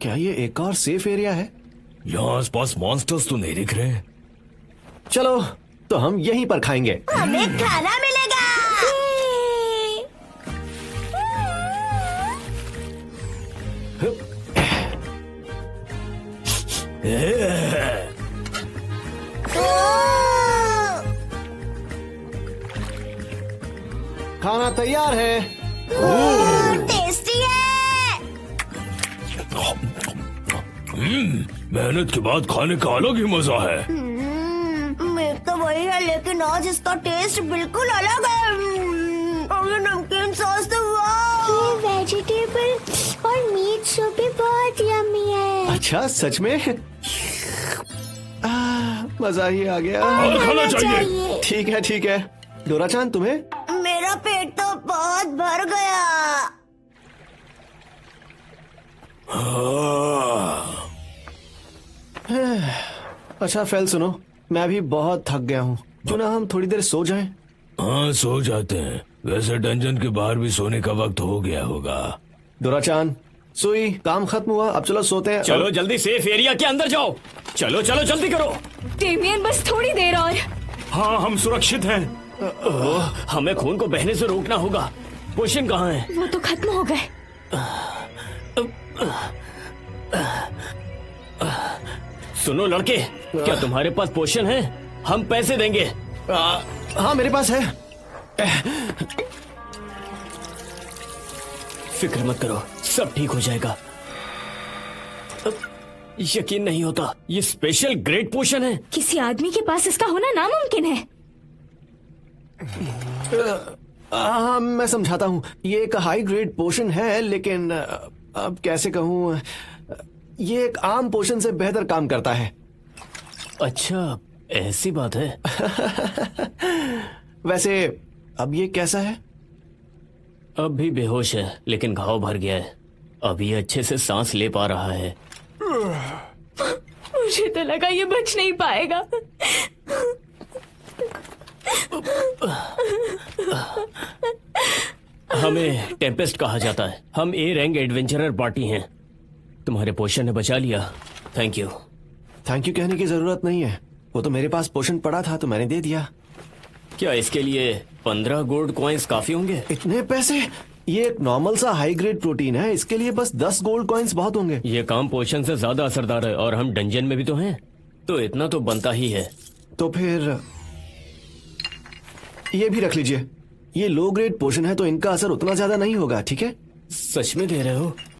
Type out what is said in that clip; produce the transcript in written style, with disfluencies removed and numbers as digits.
क्या ये एक और सेफ एरिया है? यहाँ आसपास मॉन्स्टर्स तो नहीं दिख रहे। चलो तो हम यहीं पर खाएंगे। हमें खाना मिलेगा। खाना तैयार है। टेस्टी है। मेहनत के बाद खाने का अलग ही मजा है। मीट तो वही है, लेकिन आज इसका टेस्ट बिल्कुल अलग है। और ये नमकीन सॉस तो वाह। ये वेजिटेबल और मीट सूप भी बहुत यम्मी है। अच्छा सच में? मजा ही आ गया। और खाना चाहिए। ठीक है डोरा-चान तुम्हें? मेरा पेट तो बहुत भर गया। अच्छा फेल सुनो, मैं भी बहुत थक गया हूँ, क्यों ना हम थोड़ी देर सो जाएं? हाँ सो जाते हैं। वैसे डंजन के बाहर भी सोने का वक्त हो गया होगा। डोरा-चान, सुई, काम खत्म हुआ, अब चलो सोते हैं। चलो जल्दी सेफ एरिया के अंदर जाओ। चलो चलो जल्दी करो। डेमियन बस थोड़ी देर और। हाँ हम सुरक्षित हैं। हमें खून को बहने से रोकना होगा। पोशन कहाँ है? वो तो खत्म हो गए। सुनो लड़के, क्या तुम्हारे पास पोशन है? हम पैसे देंगे। हाँ मेरे पास है। फिक्र मत करो, सब ठीक हो जाएगा। यकीन नहीं होता, ये स्पेशल ग्रेट पोशन है। किसी आदमी के पास इसका होना नामुमकिन है। हाँ मैं समझाता हूँ, ये एक हाई ग्रेड पोशन है, लेकिन अब कैसे कहूँ, ये एक आम पोशन से बेहतर काम करता है। अच्छा ऐसी बात है। वैसे अब ये कैसा है? अब भी बेहोश है, लेकिन घाव भर गया है। अब ये अच्छे से सांस ले पा रहा है। मुझे तो लगा ये बच नहीं पाएगा। हमें टेम्पेस्ट कहा जाता है। हम ए रैंक एडवेंचरर पार्टी हैं। तुम्हारे पोशन ने बचा लिया। Thank you. थैंक यू कहने की जरूरत नहीं है, वो तो मेरे पास पोशन पड़ा था तो मैंने दे दिया। क्या इसके लिए 15 गोल्ड कॉइन्स काफी होंगे? इतने पैसे? ये एक नॉर्मल सा हाई ग्रेड प्रोटीन है, इसके लिए बस 10 गोल्ड कॉइन्स बहुत होंगे। ये काम पोशन से ज्यादा असरदार है, और हम डंजन में भी तो हैं, तो इतना तो बनता ही है। तो फिर ये भी रख लीजिए। ये लो ग्रेड पोशन है तो इनका असर उतना ज्यादा नहीं होगा, ठीक है? सच में दे रहे हो?